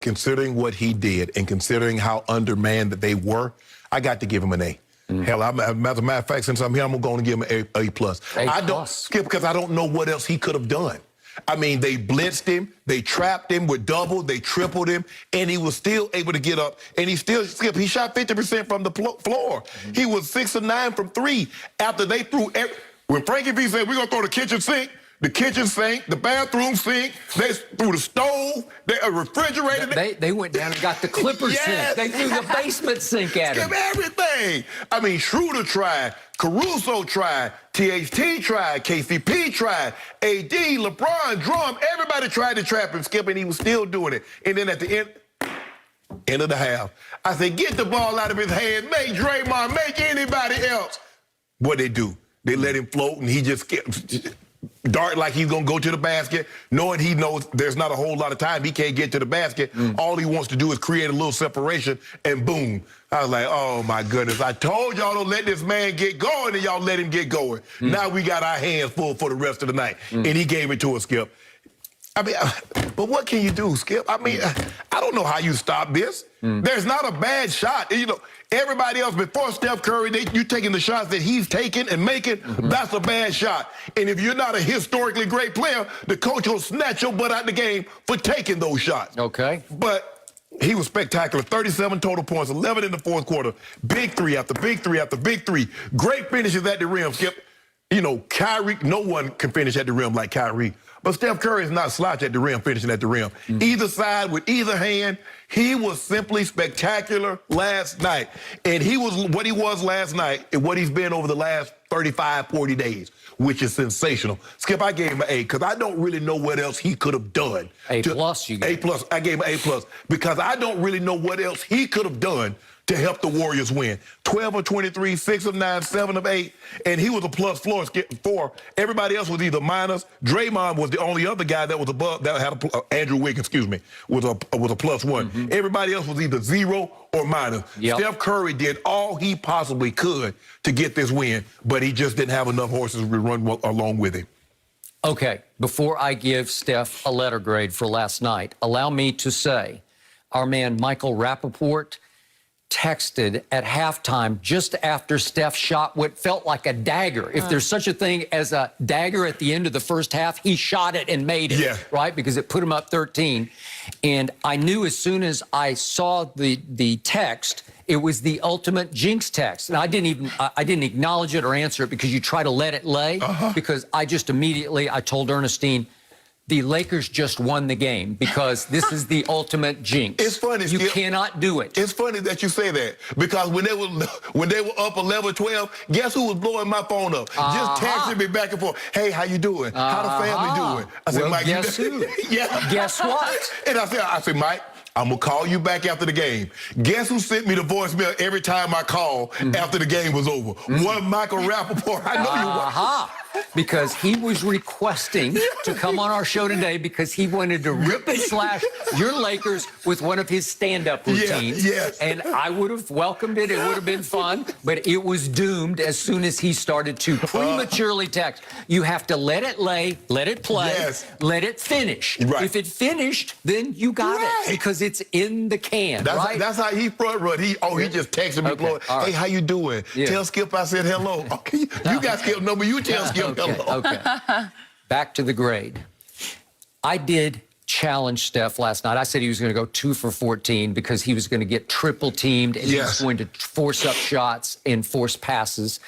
considering what he did and considering how undermanned that they were, I got to give him an A. Hell, as a matter of fact, since I'm here, I'm going to give him an A+. I don't skip because I don't know what else he could have done. I mean, they blitzed him, they trapped him with double, they tripled him, and he was still able to get up. And he still, Skip, he shot 50% from the floor. He was 6 of 9 from 3 after they threw when Frankie V said, we're going to throw the kitchen sink, the bathroom sink, they threw the stove, the refrigerator. They went down and got the Clipper sink. They threw the basement sink at him. Everything. I mean, Schroeder tried, Caruso tried, THT tried, KCP tried, AD, LeBron, Drum, everybody tried to trap him, Skip, and he was still doing it. And then at the end of the half, I said, get the ball out of his hands, make Draymond, make anybody else. What they do? They let him float, and he just dart like he's going to go to the basket, knowing he knows there's not a whole lot of time. He can't get to the basket. All he wants to do is create a little separation, and boom. I was like, oh, my goodness. I told y'all don't let this man get going, and y'all let him get going. Now we got our hands full for the rest of the night. And he gave it to us, Skip. I mean, but what can you do, Skip? I mean, I don't know how you stop this. There's not a bad shot. You know, everybody else before Steph Curry, you taking the shots that he's taking and making, that's a bad shot. And if you're not a historically great player, the coach will snatch your butt out the game for taking those shots. Okay. But he was spectacular. 37 total points, 11 in the fourth quarter. Big three after big three after big three. Great finishes at the rim, Skip. You know, Kyrie, no one can finish at the rim like Kyrie. But Steph Curry is not slouch at the rim, finishing at the rim. Either side, with either hand, he was simply spectacular last night. And he was what he was last night and what he's been over the last 35, 40 days, which is sensational. Skip, I gave him an A because I don't really know what else he could have done. A+, you gave. A+. I gave him an A+ because I don't really know what else he could have done to help the Warriors win. 12 of 23, 6 of 9, 7 of 8, and he was a +4. Everybody else was either minus. Draymond was the only other guy that was above, that had Andrew Wiggins, excuse me, was a +1. Everybody else was either 0 or minus. Steph Curry did all he possibly could to get this win, but he just didn't have enough horses to run along with him. Okay, before I give Steph a letter grade for last night, allow me to say our man Michael Rappaport texted at halftime just after Steph shot what felt like a dagger. If there's such a thing as a dagger at the end of the first half, he shot it and made it, right? Because it put him up 13. And I knew as soon as I saw the text, it was the ultimate jinx text. And I didn't acknowledge it or answer it because you try to let it lay. Because I just immediately, I told Ernestine, the Lakers just won the game because this is the ultimate jinx. It's funny, you cannot do it. It's funny that you say that because when they were up 11-12, guess who was blowing my phone up? Just texting me back and forth. Hey, how you doing? How the family doing? I said, Mike, guess who? Guess what? And I said, Mike, I'm going to call you back after the game. Guess who sent me the voicemail every time I call after the game was over? One Michael Rappaport. I know you were. Because he was requesting to come on our show today because he wanted to rip and slash your Lakers with one of his stand-up routines. And I would have welcomed it. It would have been fun. But it was doomed as soon as he started to prematurely text. You have to let it lay, let it play, let it finish. If it finished, then you got it because it's in the can, That's how he front run. He just texted me, blowing, hey, how you doing? Tell Skip I said hello. Okay, you got Skip number. You tell Skip hello. Back to the grade. I did challenge Steph last night. I said he was going to go 2 for 14 because he was going to get triple teamed and he was going to force up shots and force passes.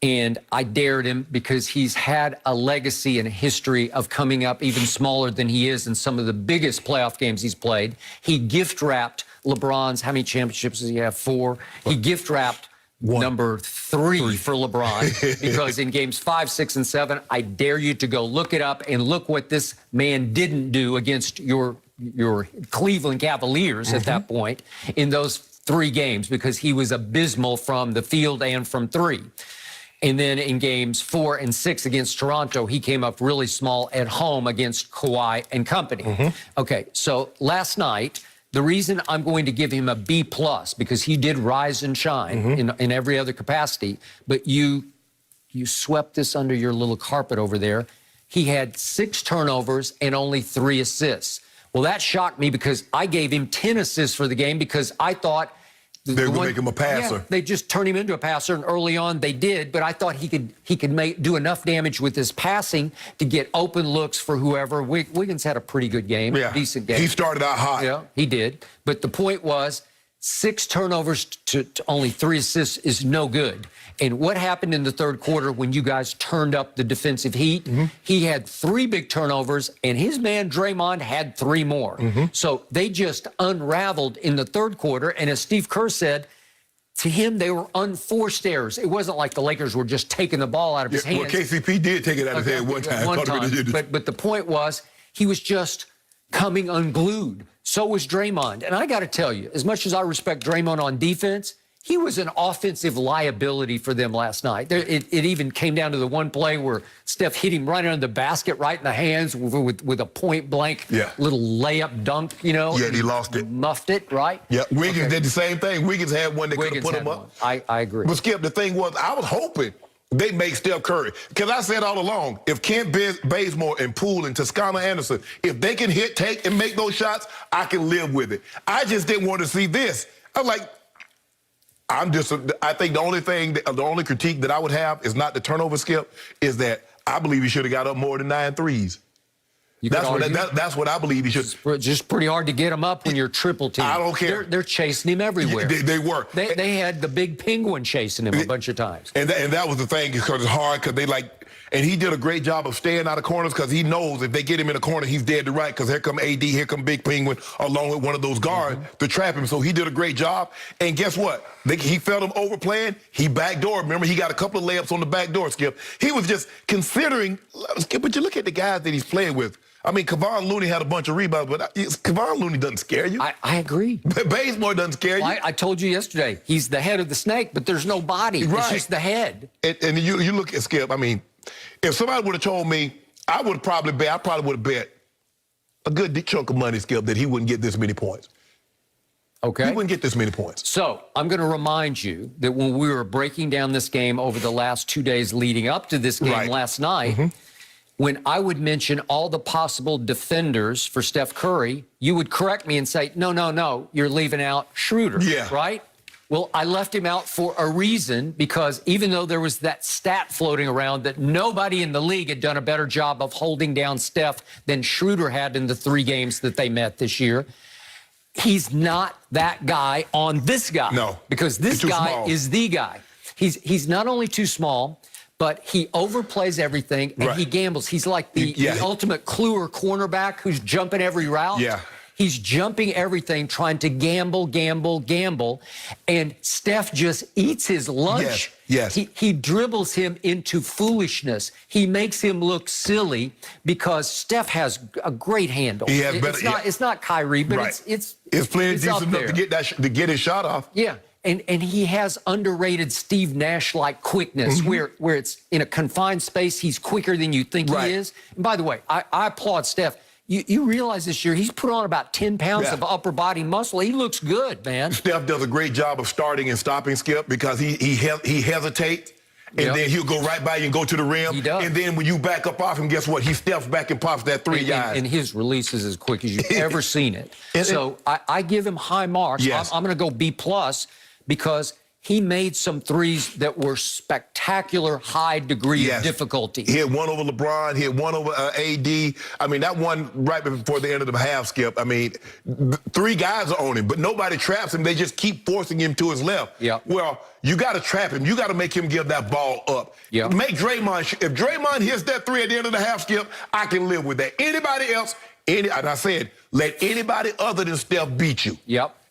And I dared him because he's had a legacy and a history of coming up even smaller than he is in some of the biggest playoff games he's played. He gift-wrapped LeBron's, how many championships does he have? 4. He gift-wrapped number 3 for LeBron because in games 5, 6, and 7, I dare you to go look it up and look what this man didn't do against your Cleveland Cavaliers at that point in those 3 games because he was abysmal from the field and from 3. And then in games 4 and 6 against Toronto, he came up really small at home against Kawhi and company. Okay, so last night, the reason I'm going to give him a B+, because he did rise and shine in every other capacity, but you swept this under your little carpet over there. He had 6 turnovers and only 3 assists. Well, that shocked me because I gave him 10 assists for the game because I thought they would make him a passer. Yeah, they just turned him into a passer, and early on they did. But I thought he could do enough damage with his passing to get open looks for whoever. Wiggins had a pretty good game, decent game. He started out hot. Yeah, he did. But the point was, 6 turnovers to only 3 assists is no good. And what happened in the third quarter when you guys turned up the defensive heat? He had 3 big turnovers, and his man Draymond had 3 more. So they just unraveled in the third quarter. And as Steve Kerr said, to him, they were unforced errors. It wasn't like the Lakers were just taking the ball out of his hands. Well, KCP did take it out of his hand one time. But the point was, he was just coming unglued. So was Draymond. And I got to tell you, as much as I respect Draymond on defense, he was an offensive liability for them last night. It even came down to the one play where Steph hit him right under the basket, right in the hands with a point-blank little layup dunk, you know. Yeah, and he lost it. Muffed it, right? Yeah, Wiggins did the same thing. Wiggins had one that could have put him up. I agree. But, Skip, the thing was, I was hoping they make Steph Curry. Because I said all along, if Kent Bazemore and Poole and Toscano Anderson, if they can hit, take, and make those shots, I can live with it. I just didn't want to see this. I'm like, I think the only critique that I would have is not the turnover, Skip, is that I believe he should have got up more than 9 threes. That's what I believe he should. It's just pretty hard to get him up when you're triple team. I don't care. They're chasing him everywhere. They were. They had the big penguin chasing him a bunch of times. And that was the thing, because it's hard, because they and he did a great job of staying out of corners, because he knows if they get him in a corner, he's dead to right, because here come AD, here come Big Penguin, along with one of those guards to trap him. So he did a great job. And guess what? He felt him overplaying. He backdoored. Remember, he got a couple of layups on the back door, Skip. He was just considering, Skip, but you look at the guys that he's playing with. I mean, Kevon Looney had a bunch of rebounds, but Kevon Looney doesn't scare you. I agree. Bazemore doesn't scare you. I told you yesterday, he's the head of the snake, but there's no body. Right. It's just the head. And you look at Skip, I mean, if somebody would have told me, I probably would have bet a good chunk of money, Skip, that he wouldn't get this many points. Okay. He wouldn't get this many points. So I'm going to remind you that when we were breaking down this game over the last 2 days leading up to this game last night, when I would mention all the possible defenders for Steph Curry, you would correct me and say, no, you're leaving out Schroeder, right? Well, I left him out for a reason, because even though there was that stat floating around that nobody in the league had done a better job of holding down Steph than Schroeder had in the 3 games that they met this year, he's not that guy on this guy. No. Because this guy is the guy. He's not only too small, but he overplays everything, and he gambles. He's like the ultimate Kluwer cornerback who's jumping every route. Yeah. He's jumping everything, trying to gamble, and Steph just eats his lunch. Yes. He dribbles him into foolishness. He makes him look silly because Steph has a great handle. He has it's not Kyrie, but it's plenty decent enough to get his shot off. Yeah. And he has underrated Steve Nash-like quickness, where it's in a confined space, he's quicker than you think he is. And by the way, I applaud Steph. You realize this year he's put on about 10 pounds of upper body muscle. He looks good, man. Steph does a great job of starting and stopping, Skip, because he hesitates, and then he'll go right by you and go to the rim. He does. And then when you back up off him, guess what? He steps back and pops that 3 yards. And his release is as quick as you've ever seen it. So I give him high marks. I'm going to go B+, because he made some threes that were spectacular high degree of difficulty. He had one over LeBron. He had one over AD. I mean, that one right before the end of the half, Skip. I mean, 3 guys are on him, but nobody traps him. They just keep forcing him to his left. Well, you got to trap him. You got to make him give that ball up. Make Draymond. If Draymond hits that 3 at the end of the half, Skip, I can live with that. Anybody else, and I said, let anybody other than Steph beat you.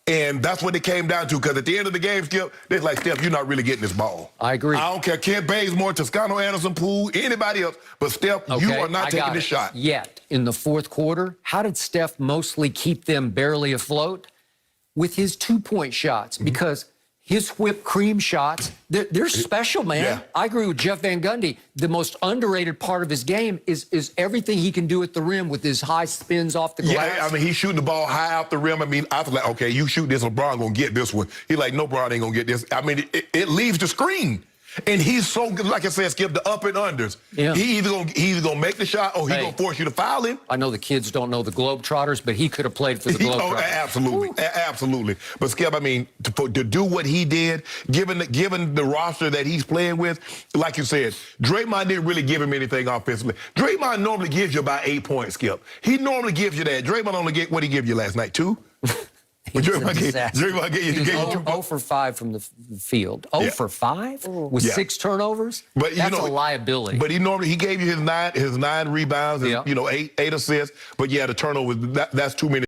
And that's what it came down to, because at the end of the game, Skip, they're like, Steph, you're not really getting this ball. I agree. I don't care, Kent Bazemore, Toscano Anderson, Poole, anybody else, but Steph, you are not taking this shot. Yet, in the fourth quarter, how did Steph mostly keep them barely afloat? With his 2-point shots, because his whipped cream shots, they're special, man. I agree with Jeff Van Gundy. The most underrated part of his game is everything he can do at the rim with his high spins off the glass. I mean, he's shooting the ball high out the rim. I mean, I was like, okay, you shoot this, LeBron gonna get this one. He's like, no, LeBron ain't gonna get this. I mean, it leaves the screen. And he's so good, like I said, Skip, the up and unders. Yeah. He either gonna make the shot or he's gonna force you to foul him. I know the kids don't know the Globetrotters, but he could have played for the Globetrotters. Absolutely, absolutely. But Skip, I mean, to do what he did, given the roster that he's playing with, like you said, Draymond didn't really give him anything offensively. Draymond normally gives you about 8 points, Skip. He normally gives you that. Draymond only what did he give you last night? 2? Draymond gave you 2. 0 for 5 from the field. 0 for 5 with 6 turnovers. But that's a liability. But he gave you his nine rebounds and 8 assists. But yeah, the turnovers, that's too many.